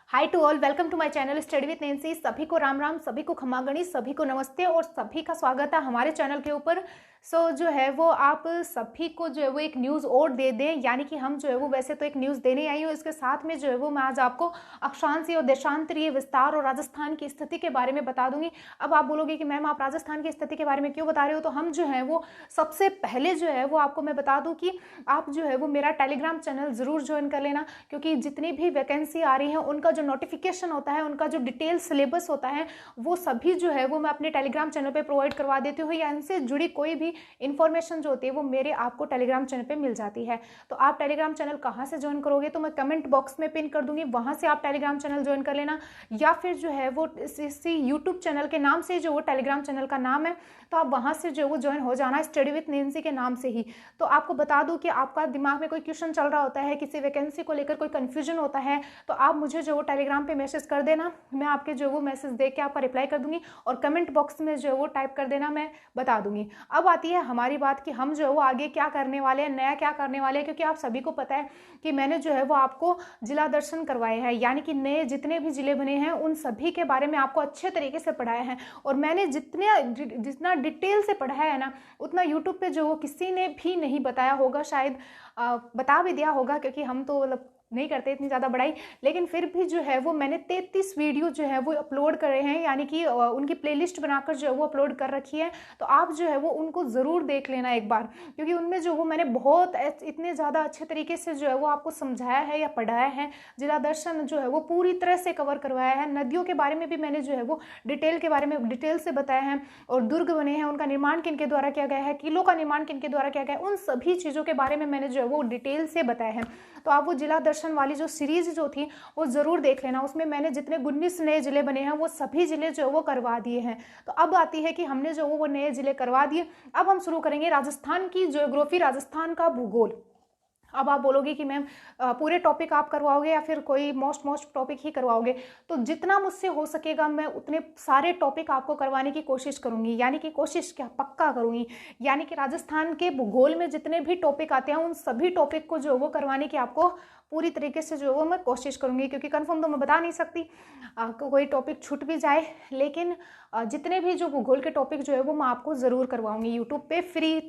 Hi to all, welcome to my channel study with Nancy. सभी को राम राम, सभी को खमा गणी, सभी को नमस्ते और सभी का स्वागत है हमारे चैनल के ऊपर। जो है वो आप सभी को जो है वो एक न्यूज़ और दे दें, यानी कि हम जो है वो वैसे तो एक न्यूज़ देने आई हूँ, इसके साथ में जो है वो मैं आज आपको अक्षांशीय और देशांतरीय विस्तार और राजस्थान की स्थिति के बारे में बता दूंगी। अब आप बोलोगे कि मैम आप राजस्थान की स्थिति के बारे में क्यों बता रहे हो, तो हम जो है वो सबसे पहले जो है वो आपको मैं बता दूँ कि आप जो है वो मेरा टेलीग्राम चैनल ज़रूर ज्वाइन कर लेना, क्योंकि जितनी भी वैकेंसी आ रही है उनका जो नोटिफिकेशन होता है, उनका जो डिटेल सिलेबस होता है, वो सभी जो है वो मैं अपने टेलीग्राम चैनल पे प्रोवाइड करवा देती हूँ, या इनसे जुड़ी कोई भी इन्फॉर्मेशन जो होती है वो मेरे आपको टेलीग्राम चैनल पे मिल जाती है। तो आप टेलीग्राम चैनल कहाँ से ज्वाइन करोगे, तो मैं कमेंट बॉक्स में पिन कर दूंगी, वहाँ से आप टेलीग्राम चैनल ज्वाइन कर लेना, या फिर जो है वो इसी यूट्यूब चैनल के नाम से जो वो टेलीग्राम चैनल का नाम है, तो आप वहाँ से जो वो ज्वाइन हो जाना, स्टडी विद नैंसी के नाम से ही। तो आपको बता दूं कि आपका दिमाग में कोई क्वेश्चन चल रहा होता है, किसी वैकेंसी को लेकर कोई कन्फ्यूजन होता है, तो आप मुझे जो वो टेलीग्राम पे मैसेज कर देना, मैं आपके जो वो मैसेज देख के आपका रिप्लाई कर दूंगी, और कमेंट बॉक्स में जो वो टाइप कर देना, मैं बता दूंगी। अब आती है हमारी बात कि हम जो है वो आगे क्या करने वाले हैं, नया क्या करने वाले हैं, क्योंकि आप सभी को पता है कि मैंने जो है वो आपको जिला दर्शन करवाए हैं, यानी कि नए जितने भी जिले बने हैं उन सभी के बारे में आपको अच्छे तरीके से पढ़ाया है। और मैंने जितना डिटेल से पढ़ाया है ना, उतना यूट्यूब पे जो वो किसी ने भी नहीं बताया होगा, शायद बता भी दिया होगा, क्योंकि हम तो मतलब नहीं करते इतनी ज़्यादा बड़ाई, लेकिन फिर भी जो है वो मैंने 33 वीडियो जो है वो अपलोड करे हैं, यानी कि उनकी प्लेलिस्ट बनाकर जो है वो अपलोड कर रखी है। तो आप जो है वो उनको ज़रूर देख लेना एक बार, क्योंकि उनमें जो वो मैंने बहुत इतने ज़्यादा अच्छे तरीके से जो है वो आपको समझाया है या पढ़ाया है। जिला दर्शन जो है वो पूरी तरह से कवर करवाया है। नदियों के बारे में भी मैंने जो है वो डिटेल के बारे में डिटेल से बताया है, और दुर्ग बने हैं उनका निर्माण किनके द्वारा किया गया है, किलों का निर्माण किनके द्वारा किया गया है, उन सभी चीज़ों के बारे में मैंने जो है वो डिटेल से बताया है। तो आप वो जिला दर्शन वाली जो सीरीज जो थी वो जरूर देख लेना, उसमें मैंने जितने 19 नए जिले बने हैं वो सभी जिले जो वो करवा दिए हैं। तो अब आती है कि हमने जो वो नए जिले करवा दिए, अब हम शुरू करेंगे राजस्थान की ज्योग्राफी, राजस्थान का भूगोल। अब आप बोलोगे कि मैम पूरे टॉपिक आप करवाओगे या फिर कोई मोस्ट टॉपिक ही करवाओगे, तो जितना मुझसे हो सकेगा मैं उतने सारे टॉपिक आपको करवाने की कोशिश करूंगी, यानी कि कोशिश क्या पक्का करूंगी, यानी कि राजस्थान के भूगोल में जितने भी टॉपिक आते हैं उन सभी टॉपिक को जो वो करवाने की आपको पूरी तरीके से जो वो मैं कोशिश करूंगी, क्योंकि कंफर्म तो मैं बता नहीं सकती, कोई टॉपिक छूट भी जाए, लेकिन जितने भी जो भूगोल के टॉपिक जो है वो मैं आपको ज़रूर करवाऊंगी यूट्यूब पे फ्री।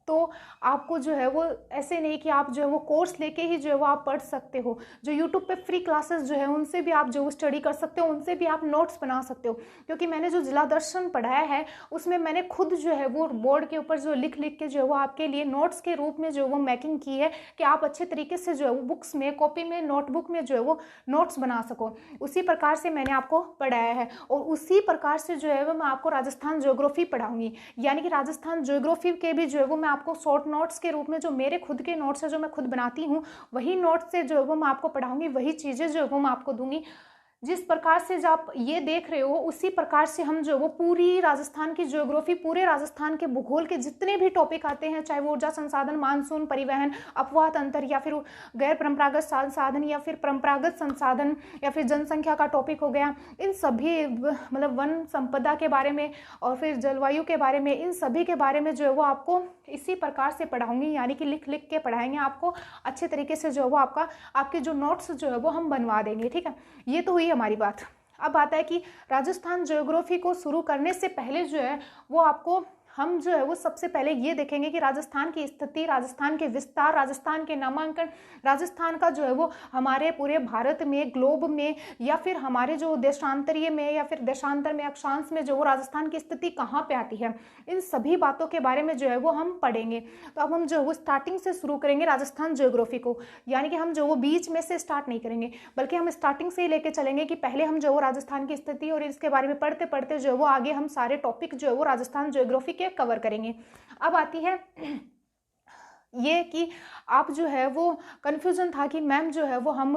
तो आपको जो है वो ऐसे नहीं कि आप जो है वो कोर्स लेके ही जो है वो आप पढ़ सकते हो, जो यूट्यूब पे फ्री क्लासेस जो है उनसे भी आप जो स्टडी कर सकते हो, उनसे भी आप नोट्स बना सकते हो, क्योंकि मैंने जो जिला दर्शन पढ़ाया है उसमें मैंने खुद जो है वो बोर्ड के ऊपर जो लिख लिख के जो है वो आपके लिए नोट्स के रूप में जो वो मेकिंग की है, कि आप अच्छे तरीके से जो है वो बुक्स में, कॉपी में, नोटबुक में जो है वो नोट्स बना सको। उसी प्रकार से मैंने आपको पढ़ाया है, और उसी प्रकार से जो है वो मैं आपको राजस्थान ज्योग्राफी पढ़ाऊंगी, यानी कि राजस्थान ज्योग्राफी के भी जो है वो मैं आपको शॉर्ट नोट्स के रूप में, जो मेरे खुद के नोट्स है जो मैं खुद बनाती हूँ, वही नोट्स से जो है वो मैं आपको पढ़ाऊंगी, वही चीज़ें जो है वो मैं आपको दूंगी। जिस प्रकार से जो आप ये देख रहे हो उसी प्रकार से हम जो वो पूरी राजस्थान की ज्योग्राफी, पूरे राजस्थान के भूगोल के जितने भी टॉपिक आते हैं, चाहे वो ऊर्जा संसाधन, मानसून, परिवहन, अपवाह तंत्र, या फिर गैर परंपरागत संसाधन, या फिर परंपरागत संसाधन, या फिर जनसंख्या का टॉपिक हो गया, इन सभी मतलब वन संपदा के बारे में, और फिर जलवायु के बारे में, इन सभी के बारे में जो है वो आपको इसी प्रकार से पढ़ाऊंगी, यानी कि लिख लिख के पढ़ाएंगे आपको अच्छे तरीके से, जो है वो आपके जो नोट्स जो है वो हम बनवा देंगे। ठीक है, ये तो हुई हमारी बात। अब आता है कि राजस्थान ज्योग्राफी को शुरू करने से पहले जो है वो आपको हम जो है वो सबसे पहले ये देखेंगे कि राजस्थान की स्थिति, राजस्थान के विस्तार, राजस्थान के नामांकन, राजस्थान का जो है वो हमारे पूरे भारत में, ग्लोब में, या फिर हमारे जो देशांतरीय में, या फिर देशांतर में, अक्षांश में जो वो राजस्थान की स्थिति कहाँ पे आती है, इन सभी बातों के बारे में जो है वो हम पढ़ेंगे। तो अब हम जो है वो स्टार्टिंग से शुरू करेंगे राजस्थान ज्योग्राफी को, यानी कि हम जो वो बीच में से स्टार्ट नहीं करेंगे, बल्कि हम स्टार्टिंग से ही लेके चलेंगे, कि पहले हम जो वो राजस्थान की स्थिति और इसके बारे में पढ़ते पढ़ते जो है वो आगे हम सारे टॉपिक जो है वो राजस्थान ज्योग्राफी कवर करेंगे। अब आती है ये कि आप जो है वो कन्फ्यूजन था कि मैम जो है वो हम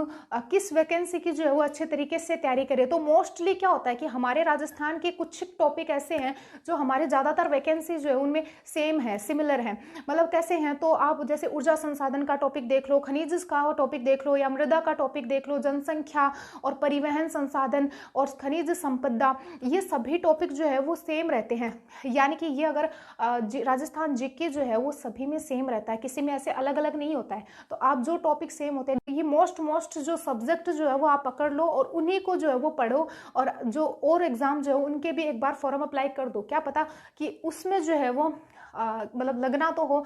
किस वैकेंसी की जो है वो अच्छे तरीके से तैयारी करें। तो मोस्टली क्या होता है कि हमारे राजस्थान के कुछ टॉपिक ऐसे हैं जो हमारे ज़्यादातर वैकेंसी जो है उनमें सेम है, सिमिलर है। मतलब कैसे हैं, तो आप जैसे ऊर्जा संसाधन का टॉपिक देख लो, खनिज का टॉपिक देख लो, या मृदा का टॉपिक देख लो, जनसंख्या और परिवहन संसाधन और खनिज संपदा, ये सभी टॉपिक जो है वो सेम रहते हैं। यानी कि ये अगर राजस्थान जीके जो है वो सभी में सेम रहता है, किसी में ऐसे अलग अलग नहीं होता है। तो आप जो टॉपिक सेम होते हैं, ये मोस्ट जो सब्जेक्ट जो है वो आप पकड़ लो और उन्हीं को जो है वो पढ़ो, और जो और एग्जाम जो है उनके भी एक बार फॉर्म अप्लाई कर दो। क्या पता कि उसमें जो है वो मतलब लगना तो हो।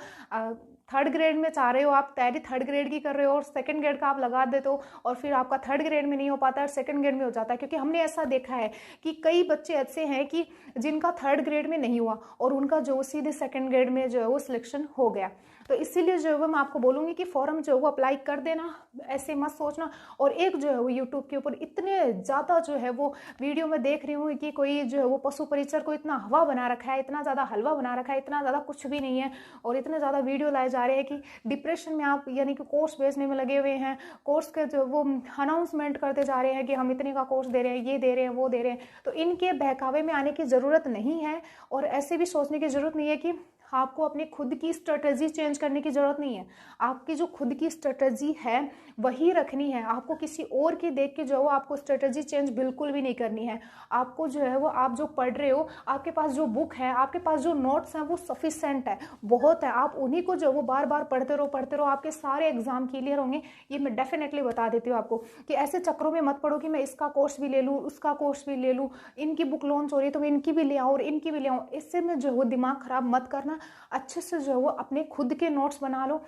थर्ड ग्रेड में चाह रहे हो आप, तैयारी थर्ड ग्रेड की कर रहे हो और सेकंड ग्रेड का आप लगा देते हो, और फिर आपका थर्ड ग्रेड में नहीं हो पाता है और सेकंड ग्रेड में हो जाता है। क्योंकि हमने ऐसा देखा है कि कई बच्चे ऐसे हैं कि जिनका थर्ड ग्रेड में नहीं हुआ और उनका जो सीधे सेकंड ग्रेड में जो है वो सिलेक्शन हो गया। तो इसीलिए जो है मैं आपको बोलूँगी कि फॉर्म जो है वो अप्लाई कर देना, ऐसे मत सोचना। और एक जो है वो यूट्यूब के ऊपर इतने ज़्यादा जो है वो वीडियो में देख रही हूँ कि कोई जो है वो पशु परिचर को इतना हवा बना रखा है, इतना ज़्यादा हलवा बना रखा है, इतना ज़्यादा कुछ भी नहीं है, और इतने ज़्यादा वीडियो लाए जा रहे हैं कि डिप्रेशन में आप यानी कि कोर्स बेचने में लगे हुए हैं। कोर्स के जो वो अनाउंसमेंट करते जा रहे हैं कि हम इतने का कोर्स दे रहे हैं, ये दे रहे हैं, वो दे रहे हैं। तो इनके बहकावे में आने की ज़रूरत नहीं है, और ऐसे भी सोचने की ज़रूरत नहीं है कि आपको अपनी खुद की स्ट्रेटजी चेंज करने की ज़रूरत नहीं है। आपकी जो खुद की स्ट्रेटजी है वही रखनी है। आपको किसी और की देख के जो है वो आपको स्ट्रेटजी चेंज बिल्कुल भी नहीं करनी है। आपको जो है वो आप जो पढ़ रहे हो, आपके पास जो बुक है, आपके पास जो नोट्स हैं वो सफिशेंट है, बहुत है। आप उन्हीं को जो है वो बार बार पढ़ते रहो, आपके सारे एग्जाम क्लियर होंगे। ये मैं डेफिनेटली बता देती हूँ आपको कि ऐसे चक्रों में मत पड़ो कि मैं इसका कोर्स भी ले लूँ, उसका कोर्स भी ले लूँ, इनकी बुक लॉन्च हो रही है तो मैं इनकी भी ले आऊँ और इनकी भी ले आऊँ। इससे में जो है वो दिमाग खराब मत करना। अच्छे से जो है वो अपने खुद के नोट्स बना लो।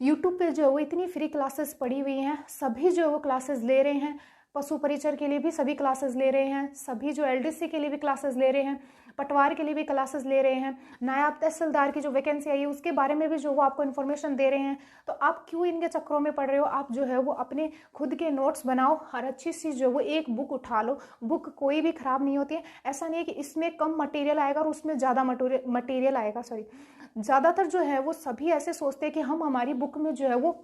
यूट्यूब पे जो है वो इतनी फ्री क्लासेस पड़ी हुई हैं, सभी जो है वो क्लासेस ले रहे हैं। पशु परिचर के लिए भी सभी क्लासेस ले रहे हैं, सभी जो एलडीसी के लिए भी क्लासेस ले रहे हैं, पटवार के लिए भी क्लासेस ले रहे हैं, नायब तहसीलदार की जो वैकेंसी आई है उसके बारे में भी जो वो आपको इन्फॉर्मेशन दे रहे हैं। तो आप क्यों इनके चक्रों में पड़ रहे हो? आप जो है वो अपने खुद के नोट्स बनाओ और अच्छी सी जो वो एक बुक उठा लो। बुक कोई भी खराब नहीं होती है। ऐसा नहीं है कि इसमें कम मटेरियल आएगा और उसमें ज़्यादा मटेरियल आएगा। ज़्यादातर जो है वो सभी ऐसे सोचते हैं कि हम हमारी बुक में जो है वो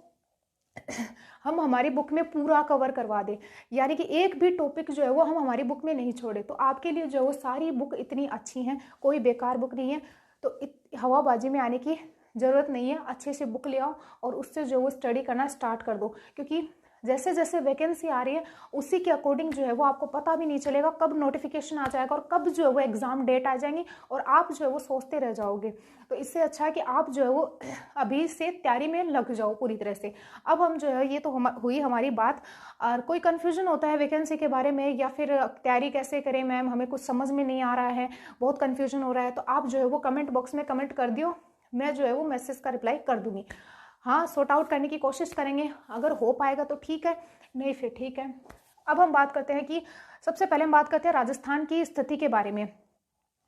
हम हमारी बुक में पूरा कवर करवा दें, यानी कि एक भी टॉपिक जो है वो हम हमारी बुक में नहीं छोड़े। तो आपके लिए जो है वो सारी बुक इतनी अच्छी हैं, कोई बेकार बुक नहीं है। तो हवाबाजी में आने की ज़रूरत नहीं है। अच्छे से बुक ले आओ और उससे जो वो स्टडी करना स्टार्ट कर दो, क्योंकि जैसे जैसे वैकेंसी आ रही है उसी के अकॉर्डिंग जो है वो आपको पता भी नहीं चलेगा कब नोटिफिकेशन आ जाएगा और कब जो है वो एग्ज़ाम डेट आ जाएंगी, और आप जो है वो सोचते रह जाओगे। तो इससे अच्छा है कि आप जो है वो अभी से तैयारी में लग जाओ पूरी तरह से। अब हम जो है, ये तो हुई हमारी बात। और कोई कन्फ्यूजन होता है वैकेंसी के बारे में या फिर तैयारी कैसे करें मैम, हमें कुछ समझ में नहीं आ रहा है, बहुत कन्फ्यूजन हो रहा है, तो आप जो है वो कमेंट बॉक्स में कमेंट कर दियो, मैं जो है वो मैसेज का रिप्लाई कर दूंगी। हाँ, सॉर्ट आउट करने की कोशिश करेंगे, अगर हो पाएगा तो ठीक है, नहीं फिर ठीक है। अब हम बात करते हैं कि सबसे पहले हम बात करते हैं राजस्थान की स्थिति के बारे में।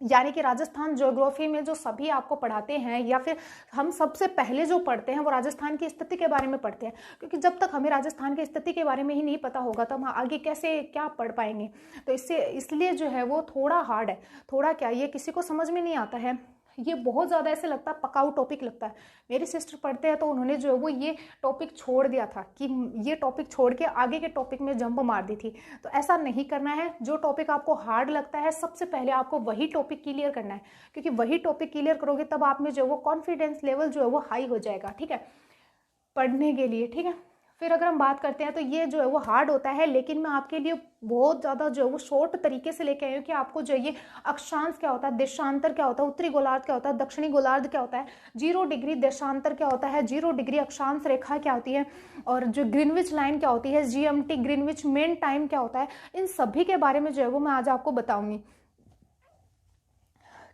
यानी कि राजस्थान ज्योग्राफी में जो सभी आपको पढ़ाते हैं या फिर हम सबसे पहले जो पढ़ते हैं वो राजस्थान की स्थिति के बारे में पढ़ते हैं, क्योंकि जब तक हमें राजस्थान की स्थिति के बारे में ही नहीं पता होगा तो हम आगे कैसे क्या पढ़ पाएंगे। तो इसलिए जो है वो थोड़ा हार्ड है। थोड़ा क्या, ये किसी को समझ में नहीं आता है, ये बहुत ज़्यादा ऐसे लगता है पकाऊ टॉपिक लगता है। मेरी सिस्टर पढ़ते हैं तो उन्होंने जो है वो ये टॉपिक छोड़ दिया था कि ये टॉपिक छोड़ के आगे के टॉपिक में जंप मार दी थी। तो ऐसा नहीं करना है। जो टॉपिक आपको हार्ड लगता है सबसे पहले आपको वही टॉपिक क्लियर करना है, क्योंकि वही टॉपिक क्लियर करोगे तब आप में जो है वो कॉन्फिडेंस लेवल जो है वो हाई हो जाएगा, ठीक है, पढ़ने के लिए, ठीक है। फिर अगर हम बात करते हैं तो ये जो है वो हार्ड होता है, लेकिन मैं आपके लिए बहुत ज़्यादा जो है वो शॉर्ट तरीके से लेके आई हूँ कि आपको जो ये अक्षांश क्या होता है, देशांतर क्या होता है, उत्तरी गोलार्ध क्या होता है, दक्षिणी गोलार्ध क्या होता है, 0 डिग्री देशांतर क्या होता है, 0 डिग्री अक्षांश रेखा क्या होती है, और जो ग्रीनविच लाइन क्या होती है, GMT ग्रीनविच मेन टाइम क्या होता है, इन सभी के बारे में जो है वो मैं आज आपको बताऊंगी।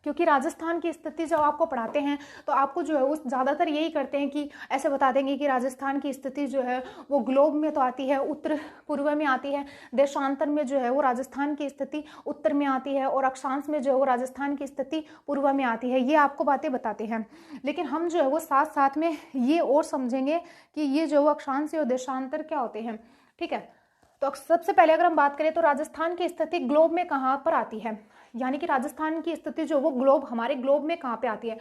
क्योंकि राजस्थान की स्थिति जब आपको पढ़ाते हैं तो आपको जो है वो ज़्यादातर यही करते हैं कि ऐसे बता देंगे कि राजस्थान की स्थिति जो है वो ग्लोब में तो आती है, उत्तर पूर्व में आती है, देशांतर में जो है वो राजस्थान की स्थिति उत्तर में आती है, और अक्षांश में जो है वो राजस्थान की स्थिति पूर्व में आती है। ये आपको बातें बताते हैं, लेकिन हम जो है वो साथ साथ में ये और समझेंगे कि ये जो अक्षांश और देशांतर क्या होते हैं, ठीक है। तो सबसे पहले अगर हम बात करें तो राजस्थान की स्थिति ग्लोब में कहाँ पर आती है, यानी कि राजस्थान की स्थिति जो वो ग्लोब, हमारे ग्लोब में कहाँ पे आती है।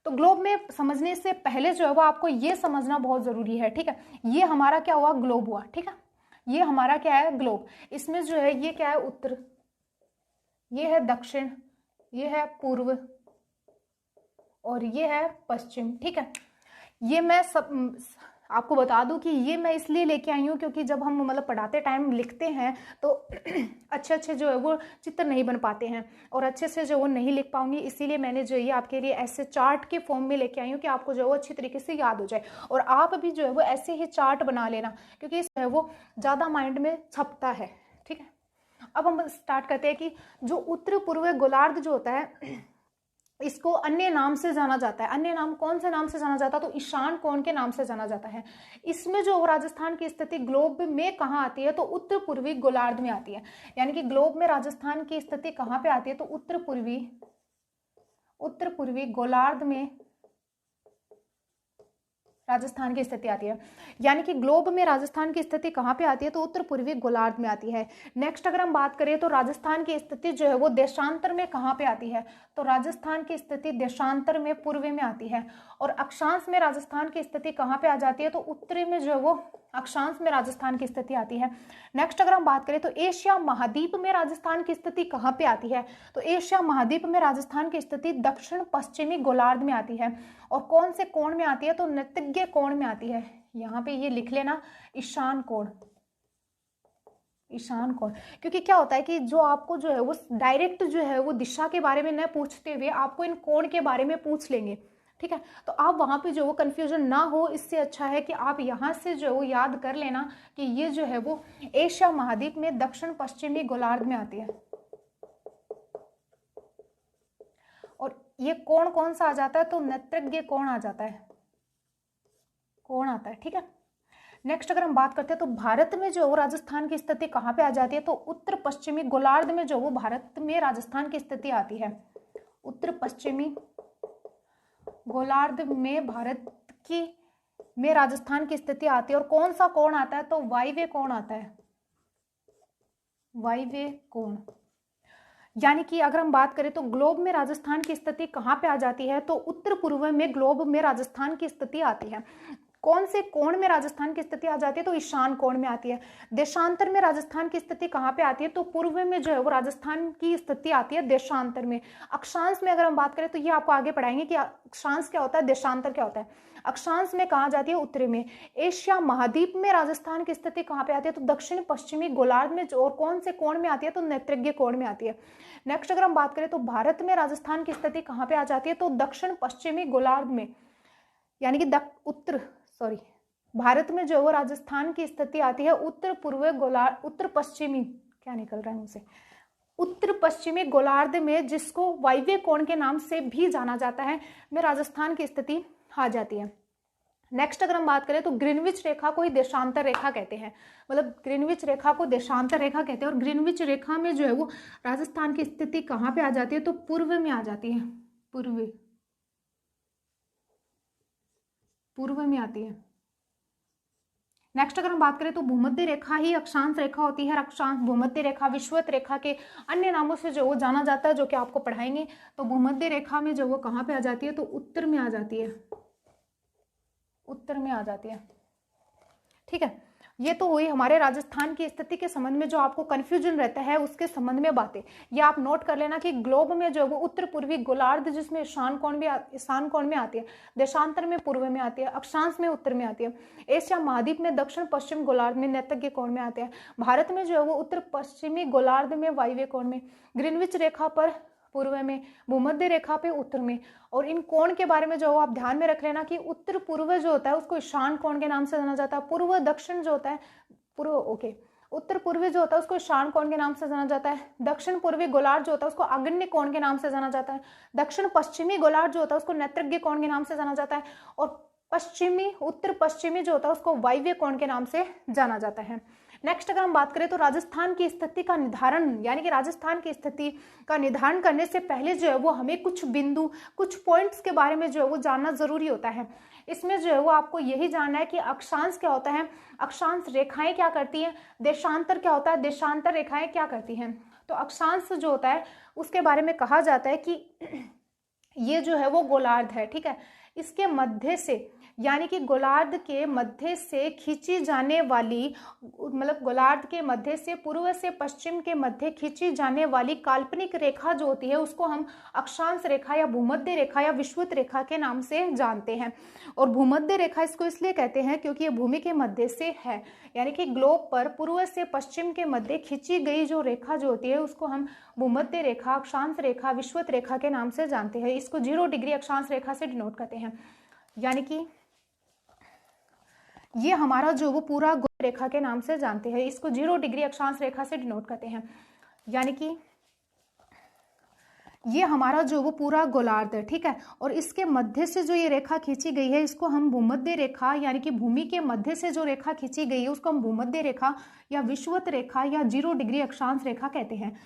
तो ग्लोब में समझने से पहले जो है वो आपको ये समझना बहुत जरूरी है, ठीक है। ये हमारा क्या हुआ, ग्लोब हुआ, ठीक है। ये हमारा क्या है, ग्लोब। इसमें जो है ये क्या है, उत्तर, ये है दक्षिण, ये है पूर्व और ये है पश्चिम, ठीक है। ये मैं सब आपको बता दूं कि ये मैं इसलिए लेके आई हूँ क्योंकि जब हम मतलब पढ़ाते टाइम लिखते हैं तो अच्छे अच्छे जो है वो चित्र नहीं बन पाते हैं और अच्छे से जो वो नहीं लिख पाऊंगी, इसीलिए मैंने जो ये आपके लिए ऐसे चार्ट के फॉर्म में लेके आई हूँ कि आपको जो है वो अच्छी तरीके से याद हो जाए। और आप भी जो है वो ऐसे ही चार्ट बना लेना क्योंकि जो है वो ज़्यादा माइंड में छपता है। ठीक है, अब हम स्टार्ट करते हैं कि जो उत्तर पूर्व गोलार्ध जो होता है इसको अन्य नाम से जाना जाता है। अन्य नाम कौन से नाम से जाना जाता है? तो ईशान कोण के नाम से जाना जाता है। इसमें जो राजस्थान की स्थिति ग्लोब में कहाँ आती है? तो उत्तर पूर्वी गोलार्ध में आती है। यानी कि ग्लोब में राजस्थान की स्थिति कहाँ पे आती है? तो उत्तर पूर्वी गोलार्ध में राजस्थान की स्थिति आती है। यानी कि ग्लोब में राजस्थान की स्थिति कहाँ पे आती है? तो उत्तर पूर्वी गोलार्ध में आती है। नेक्स्ट अगर हम बात करें तो राजस्थान की स्थिति जो है वो देशांतर में कहाँ पे आती है? तो राजस्थान की स्थिति देशांतर में पूर्व में आती है। और अक्षांश में राजस्थान की स्थिति कहाँ पे आ जाती है? तो उत्तरी में जो है वो अक्षांश में राजस्थान की स्थिति आती है। नेक्स्ट अगर हम बात करें तो एशिया महाद्वीप में राजस्थान की स्थिति कहाँ पे आती है? तो एशिया महाद्वीप में राजस्थान की स्थिति दक्षिण पश्चिमी गोलार्ध में आती है। और कौन से कोण में आती है? तो नैत्रिज्य कोण में आती है। यहाँ पे ये लिख लेना, ईशान कोण। ईशान कोण, क्योंकि क्या होता है कि जो आपको जो है वो डायरेक्ट जो है वो दिशा के बारे में न पूछते हुए आपको इन कोण के बारे में पूछ लेंगे। ठीक है, तो आप वहां पे जो वो कंफ्यूजन ना हो, इससे अच्छा है कि आप यहाँ से जो वो याद कर लेना कि ये जो है वो एशिया महाद्वीप में दक्षिण पश्चिमी गोलार्ध में आती है। और ये कोण कौन सा आ जाता है? तो नैत्रिज्य कोण आ जाता है, कोण आता है। ठीक है, नेक्स्ट अगर हम बात करते हैं तो भारत में जो राजस्थान की स्थिति कहाँ पे आ जाती है? तो उत्तर पश्चिमी गोलार्ध में जो वो भारत में राजस्थान की स्थिति आती है। उत्तर पश्चिमी गोलार्ध में भारत की में राजस्थान की स्थिति आती है। और कौन सा कोण आता है? तो वायव्य कोण आता है, वायव्य कोण। यानी कि अगर हम बात करें तो ग्लोब में राजस्थान की स्थिति कहाँ पे आ जाती है? तो उत्तर पूर्व में ग्लोब में राजस्थान की स्थिति आती है। कौन से कोण में राजस्थान की स्थिति आ जाती है? तो ईशान कोण में आती है। देशांतर में राजस्थान की स्थिति कहाँ पे आती है? तो पूर्व में जो है वो राजस्थान की स्थिति आती है देशांतर में। अक्षांश में अगर हम बात करें तो ये आपको आगे पढ़ाएंगे कि अक्षांश क्या होता है, देशांतर क्या होता है। अक्षांश में कहाँ जाती है? उत्तरी में। एशिया महाद्वीप में राजस्थान की स्थिति कहाँ पे आती है? तो दक्षिण पश्चिमी गोलार्ध में। और कौन से कोण में आती है? तो नैत्रिज्य कोण में आती है। नेक्स्ट अगर हम बात करें तो भारत में राजस्थान की स्थिति कहाँ पे आ जाती है? तो दक्षिण पश्चिमी गोलार्ध में। यानी कि भारत में जो वो राजस्थान की स्थिति आती है उत्तर पूर्व गोलार्ध, उत्तर पश्चिमी, क्या निकल रहा है मुझसे, उत्तर पश्चिमी गोलार्ध में, जिसको वायव्य कोण के नाम से भी जाना जाता है, में राजस्थान की स्थिति आ जाती है। नेक्स्ट अगर हम बात करें तो ग्रीनविच रेखा को ही देशांतर रेखा कहते हैं। मतलब ग्रीनविच रेखा को देशांतर रेखा कहते हैं। और ग्रीनविच रेखा में जो है वो राजस्थान की स्थिति कहाँ पे आ जाती है? तो पूर्व में आ जाती है, पूर्व में आती है। नेक्स्ट अगर हम बात करें तो भूमध्य रेखा ही अक्षांश रेखा होती है। अक्षांश, भूमध्य रेखा विषुवत रेखा के अन्य नामों से जो वो जाना जाता है, जो कि आपको पढ़ाएंगे। तो भूमध्य रेखा में जो वो कहाँ पे आ जाती है? तो उत्तर में आ जाती है, उत्तर में आ जाती है। ठीक है, ये तो हुई हमारे राजस्थान की स्थिति के संबंध में जो आपको कंफ्यूजन रहता है उसके संबंध में बातें। ये आप नोट कर लेना कि ग्लोब में जो वो उत्तर पूर्वी गोलार्ध, जिसमें ईशान कोण में आती है, देशांतर में पूर्व में आती है, अक्षांश में उत्तर में आती है, एशिया महाद्वीप में दक्षिण पश्चिम गोलार्ध में नैत्रिज्य कोण में आते हैं, भारत में जो है वो उत्तर पश्चिमी गोलार्ध में वायव्य कोण में, ग्रीनविच रेखा पर पूर्व में, भूमध्य रेखा पे उत्तर में। और इन कोण के बारे में जो आप ध्यान में रख लेना कि उत्तर पूर्व जो होता है उसको ईशान कोण के नाम से जाना जाता है। पूर्व दक्षिण जो होता है, उत्तर पूर्वी जो होता है उसको ईशान कोण के नाम से जाना जाता है। दक्षिण पूर्वी गोलार्ध जो होता है उसको आग्नेय कोण के नाम से जाना जाता है। दक्षिण पश्चिमी गोलार्ध जो होता है उसको नैत्रिज्य कोण के नाम से जाना जाता है। और उत्तर पश्चिमी जो होता है उसको वायव्य कोण के नाम से जाना जाता है। नेक्स्ट अगर हम बात करें तो राजस्थान की स्थिति का निर्धारण, यानी कि राजस्थान की स्थिति का निर्धारण करने से पहले जो है वो हमें कुछ बिंदु, कुछ पॉइंट्स के बारे में जो है वो जानना जरूरी होता है। इसमें जो है वो आपको यही जानना है कि अक्षांश क्या होता है, अक्षांश रेखाएं क्या करती हैं, देशांतर क्या होता है, देशांतर रेखाएं क्या करती हैं। तो अक्षांश जो होता है उसके बारे में कहा जाता है कि ये जो है वो गोलार्ध है। ठीक है, इसके मध्य से यानी कि गोलार्ध के मध्य से खींची जाने वाली, मतलब गोलार्ध के मध्य से पूर्व से पश्चिम के मध्य खींची जाने वाली काल्पनिक रेखा जो होती है उसको हम अक्षांश रेखा या भूमध्य रेखा या विषुवत रेखा के नाम से जानते हैं। और भूमध्य रेखा इसको इसलिए कहते हैं क्योंकि ये भूमि के मध्य से है, यानी कि ग्लोब पर पूर्व से पश्चिम के मध्य खींची गई जो रेखा जो होती है उसको हम भूमध्य रेखा, अक्षांश रेखा, विषुवत रेखा के नाम से जानते हैं। इसको 0 डिग्री अक्षांश रेखा से डिनोट करते हैं। यानी कि ये हमारा जो वो पूरा गोल रेखा के नाम से जानते हैं, इसको 0 डिग्री अक्षांश रेखा से डिनोट करते हैं। यानी कि ये हमारा जो वो पूरा गोलार्ध है, ठीक है, और इसके मध्य से जो ये रेखा खींची गई है इसको हम भूमध्य रेखा, यानी कि भूमि के मध्य से जो रेखा खींची गई है उसको हम भूमध्य रेखा या विषुवत रेखा या 0 डिग्री अक्षांश रेखा कहते हैं।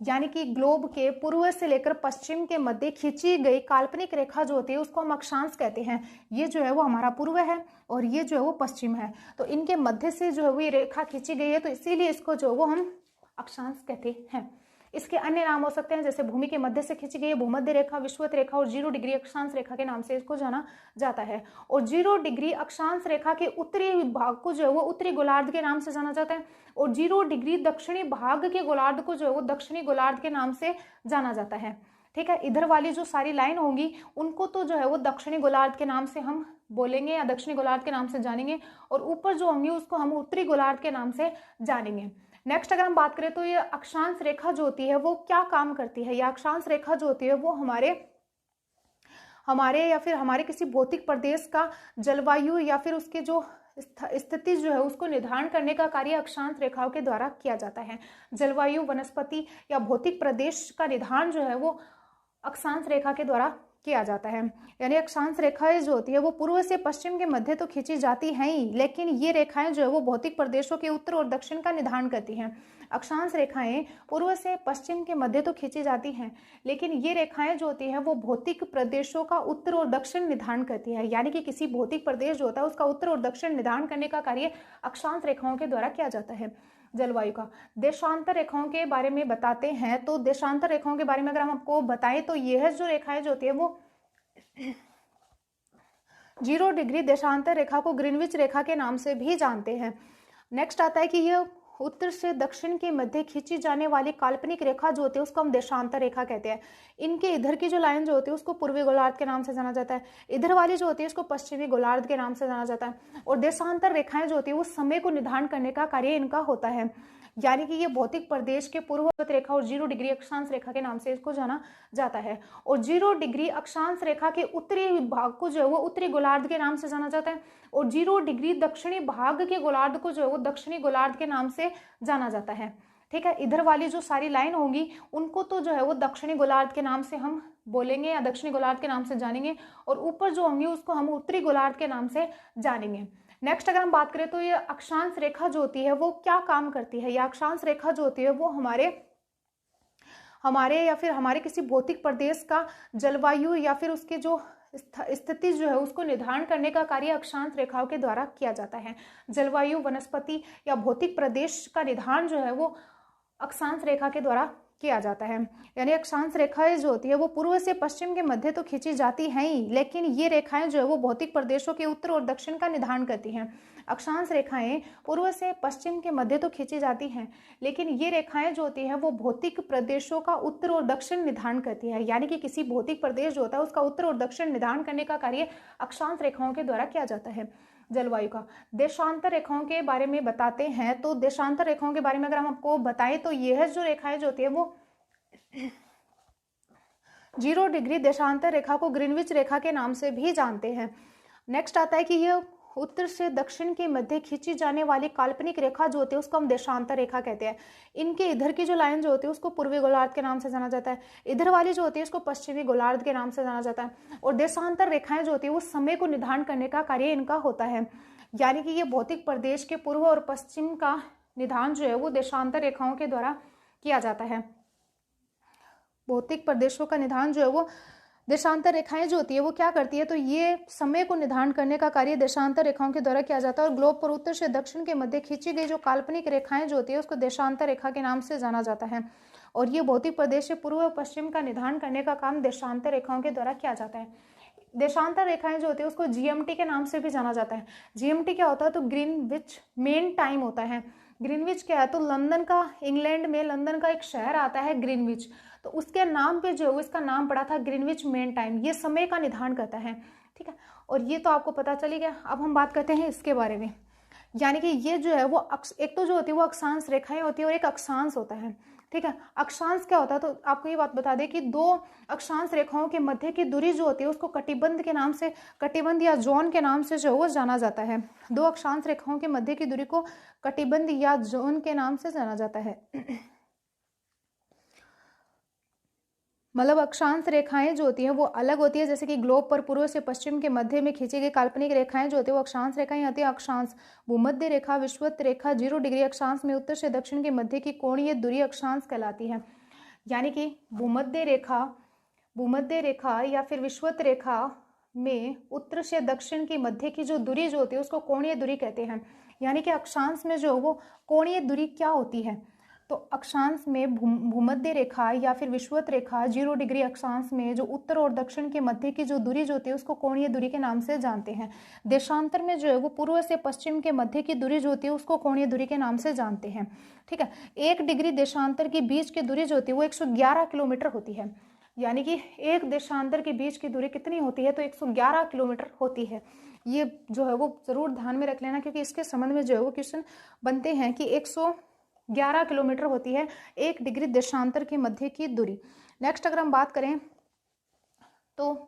यानी कि ग्लोब के पूर्व से लेकर पश्चिम के मध्य खींची गई काल्पनिक रेखा जो होती है उसको हम अक्षांश कहते हैं। ये जो है वो हमारा पूर्व है और ये जो है वो पश्चिम है, तो इनके मध्य से जो है वो ये रेखा खींची गई है, तो इसीलिए इसको जो वो हम अक्षांश कहते हैं। इसके अन्य नाम हो सकते हैं, जैसे भूमि के मध्य से खींची गई भूमध्य रेखा, विषुवत रेखा और 0 डिग्री अक्षांश रेखा के नाम से इसको जाना जाता है। और 0 डिग्री अक्षांश रेखा के उत्तरी भाग को जो है वो उत्तरी गोलार्ध के नाम से जाना जाता है, और 0 डिग्री दक्षिणी भाग के गोलार्ध को जो है वो दक्षिणी गोलार्ध के नाम से जाना जाता है। ठीक है, इधर वाली जो सारी लाइन होंगी उनको तो जो है वो दक्षिणी गोलार्ध के नाम से हम बोलेंगे या दक्षिणी गोलार्ध के नाम से जानेंगे, और ऊपर जो होंगी उसको हम उत्तरी गोलार्ध के नाम से जानेंगे। नेक्स्ट अगर हम बात करें तो ये अक्षांश रेखा जो होती है वो क्या काम करती है, या अक्षांश रेखा जो होती है वो हमारे या फिर हमारे किसी भौतिक प्रदेश का जलवायु या फिर उसके जो स्थिति जो है उसको निर्धारण करने का कार्य अक्षांश रेखाओं के द्वारा किया जाता है। जलवायु, वनस्पति या भौतिक प्रदेश का निर्धारण जो है वो अक्षांश रेखा के द्वारा किया जाता है। यानी अक्षांश रेखाएं जो होती है वो पूर्व से पश्चिम के मध्य तो खींची जाती हैं ही, लेकिन ये रेखाएं जो है वो भौतिक प्रदेशों के उत्तर और दक्षिण का निर्धारण करती हैं। अक्षांश रेखाएं पूर्व से पश्चिम के मध्य तो खींची जाती हैं, लेकिन ये रेखाएं जो होती हैं वो भौतिक प्रदेशों का उत्तर और दक्षिण निर्धारण करती है। यानी कि किसी भौतिक प्रदेश जो होता है उसका उत्तर और दक्षिण निर्धारण करने का कार्य अक्षांश रेखाओं के द्वारा किया जाता है। जलवायु का देशांतर रेखाओं के बारे में बताते हैं, तो देशांतर रेखाओं के बारे में अगर हम आपको बताएं तो यह जो रेखाएं जो होती है वो 0 डिग्री देशांतर रेखा को ग्रीनविच रेखा के नाम से भी जानते हैं। नेक्स्ट आता है कि यह उत्तर से दक्षिण के मध्य खींची जाने वाली काल्पनिक रेखा जो होती है उसको हम देशांतर रेखा कहते हैं। इनके इधर की जो लाइन जो होती है उसको पूर्वी गोलार्ध के नाम से जाना जाता है, इधर वाली जो होती है उसको पश्चिमी गोलार्ध के नाम से जाना जाता है। और देशांतर रेखाएं जो होती है वो समय को निर्धारण करने का कार्य इनका होता है। यानी कि ये भौतिक प्रदेश के पूर्ववत रेखा और 0 डिग्री अक्षांश रेखा के नाम से इसको जाना जाता है। और 0 डिग्री अक्षांश रेखा के उत्तरी भाग को जो है वो उत्तरी गोलार्ध के नाम से जाना जाता है, और 0 डिग्री दक्षिणी भाग के गोलार्ध को जो है वो दक्षिणी गोलार्ध के नाम से जाना जाता है। ठीक है, इधर वाली जो सारी लाइन होंगी उनको तो जो है वो दक्षिणी गोलार्ध के नाम से हम बोलेंगे या दक्षिणी गोलार्ध के नाम से जानेंगे, और ऊपर जो होंगी उसको हम उत्तरी गोलार्ध के नाम से जानेंगे। नेक्स्ट अगर हम बात करें तो ये अक्षांश रेखा जो होती है वो क्या काम करती है, या अक्षांश रेखा जो होती है वो हमारे या फिर हमारे किसी भौतिक प्रदेश का जलवायु या फिर उसके जो स्थिति जो है उसको निर्धारण करने का कार्य अक्षांश रेखाओं के द्वारा किया जाता है। जलवायु, वनस्पति या भौतिक प्रदेश का निर्धारण जो है वो अक्षांश रेखा के द्वारा किया जाता है। यानी अक्षांश रेखाएं जो होती है वो पूर्व से पश्चिम के मध्य तो खींची जाती हैं ही, लेकिन ये रेखाएं जो है वो भौतिक प्रदेशों के उत्तर और दक्षिण का निर्धारण करती हैं। अक्षांश रेखाएं पूर्व से पश्चिम के मध्य तो खींची जाती हैं, लेकिन ये रेखाएं जो होती हैं वो भौतिक प्रदेशों का उत्तर और दक्षिण निर्धारण करती है। यानी कि किसी भौतिक प्रदेश जो होता है उसका उत्तर और दक्षिण निर्धारण करने का कार्य अक्षांश रेखाओं के द्वारा किया जाता है। जलवायु का देशांतर रेखाओं के बारे में बताते हैं, तो देशांतर रेखाओं के बारे में अगर हम आपको बताएं तो यह जो रेखाएं जो होती है वो 0 डिग्री देशांतर रेखा को ग्रीनविच रेखा के नाम से भी जानते हैं। नेक्स्ट आता है कि यह उत्तर से दक्षिण के मध्य खींची जाने वाली काल्पनिक रेखा जो होती है उसको हम देशांतर रेखा कहते हैं। इनके इधर की जो लाइन जो होती है उसको पूर्वी गोलार्ध के नाम से जाना जाता है, इधर वाली जो होती है उसको पश्चिमी गोलार्ध के नाम से जाना जाता है। और देशांतर रेखाएं जो होती है वो समय को निर्धारण करने का कार्य इनका होता है। यानी कि ये भौतिक प्रदेश के पूर्व और पश्चिम का निधान जो है वो देशांतर रेखाओं के द्वारा किया जाता है। भौतिक प्रदेशों का निधान जो है वो देशांतर रेखाएं जो होती है वो क्या करती है, तो ये समय को निर्धारण करने का कार्य देशांतर रेखाओं के द्वारा किया जाता है। और ग्लोब पर उत्तर से दक्षिण के मध्य खींची गई जो काल्पनिक रेखाएं जो होती है उसको देशांतर रेखा के नाम से जाना जाता है। और ये भौतिक प्रदेश से पूर्व और पश्चिम का निर्धारण करने का काम देशांतर रेखाओं के द्वारा किया जाता है। देशांतर रेखाएं जो होती है उसको जीएमटी के नाम से भी जाना जाता है। जीएमटी क्या होता है? तो ग्रीनविच मेन टाइम होता है। ग्रीनविच क्या है? तो लंदन का, इंग्लैंड में लंदन का एक शहर आता है ग्रीनविच, तो उसके नाम पे जो है इसका नाम पड़ा था ग्रीनविच मेन टाइम। ये समय का निर्धारण करता है, ठीक है। और ये तो आपको पता चली गया। अब हम बात करते हैं इसके बारे में, यानी कि ये जो है वो एक तो जो होती है वो अक्षांश रेखाएं होती है और एक अक्षांश होता है, ठीक है। अक्षांश क्या होता है? तो आपको ये बात बता दें कि दो अक्षांश रेखाओं के मध्य की दूरी जो होती है उसको कटिबंध के नाम से, कटिबंध या जोन के नाम से जो है वो जाना जाता है। दो अक्षांश रेखाओं के मध्य की दूरी को कटिबंध या जोन के नाम से जाना जाता है। मतलब अक्षांश रेखाएं जो होती हैं वो अलग होती है, जैसे कि ग्लोब पर पूर्व से पश्चिम के मध्य में खींची गई काल्पनिक रेखाएं जो होती है वो अक्षांश रेखाएं आती है। अक्षांश भूमध्य रेखा, विषुवत रेखा, 0 डिग्री अक्षांश में उत्तर से दक्षिण के मध्य की कोणीय दूरी अक्षांश कहलाती है। यानी कि भूमध्य रेखा या फिर विषुवत रेखा में उत्तर से दक्षिण की मध्य की जो दूरी जो होती है उसको कोणीय दूरी कहते हैं। यानी कि अक्षांश में जो वो कोणीय दूरी क्या होती है? तो अक्षांश में भूमध्य रेखा या फिर विषुवत रेखा 0 डिग्री अक्षांश में जो उत्तर और दक्षिण के मध्य की जो दूरी जो होती है उसको कोणीय दूरी के नाम से जानते हैं। देशांतर में जो है वो पूर्व से पश्चिम के मध्य की दूरी जो होती है उसको कोणीय दूरी के नाम से जानते हैं, ठीक है। 1 डिग्री देशांतर के बीच की दूरी जो होती है वो 111 किलोमीटर होती है। यानी कि एक देशांतर के बीच की दूरी कितनी होती है? तो 111 किलोमीटर होती है। ये जो है वो जरूर ध्यान में रख लेना, क्योंकि इसके संबंध में जो है वो क्वेश्चन बनते हैं कि 111 किलोमीटर होती है 1 डिग्री देशांतर के मध्य की दूरी। नेक्स्ट अगर हम बात करें तो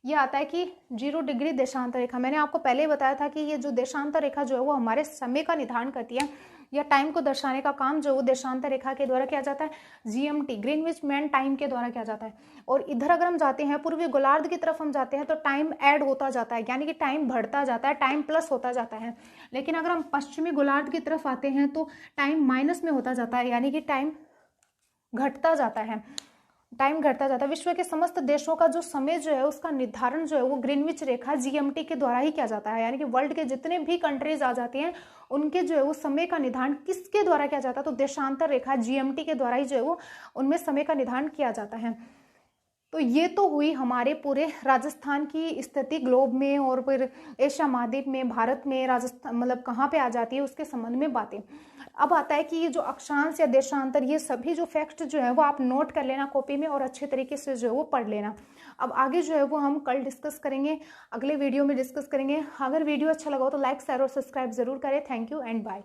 ये आता है कि 0 डिग्री देशांतर रेखा। मैंने आपको पहले ही बताया था कि ये जो देशांतर रेखा जो है वो हमारे समय का निर्धारण करती है, या टाइम को दर्शाने का काम जो वो देशांतर रेखा के द्वारा किया जाता है, जीएमटी ग्रीनविच मेन टाइम के द्वारा किया जाता है। और इधर अगर हम जाते हैं पूर्वी गोलार्ध की तरफ हम जाते हैं तो टाइम ऐड होता जाता है, यानी कि टाइम बढ़ता जाता है, टाइम प्लस होता जाता है। लेकिन अगर हम पश्चिमी गोलार्ध की तरफ आते हैं तो टाइम माइनस में होता जाता है, यानी कि टाइम घटता जाता है, टाइम घटता जाता है। विश्व के समस्त देशों का जो समय जो है उसका निर्धारण जो है वो ग्रीनविच रेखा जीएमटी के द्वारा ही किया जाता है। यानी कि वर्ल्ड के जितने भी कंट्रीज आ जाती हैं उनके जो है वो समय का निर्धारण किसके द्वारा किया जाता है? तो देशांतर रेखा जीएमटी के द्वारा ही जो है वो उनमें समय का निर्धारण किया जाता है। तो ये तो हुई हमारे पूरे राजस्थान की स्थिति ग्लोब में, और फिर एशिया महाद्वीप में, भारत में राजस्थान मतलब कहाँ पे आ जाती है उसके संबंध में बातें। अब आता है कि ये जो अक्षांश या देशांतर, ये सभी जो फैक्ट जो है वो आप नोट कर लेना कॉपी में और अच्छे तरीके से जो है वो पढ़ लेना। अब आगे जो है वो हम कल डिस्कस करेंगे, अगले वीडियो में डिस्कस करेंगे। अगर वीडियो अच्छा लगा हो तो लाइक शेयर और सब्सक्राइब जरूर करें। Thank you and bye.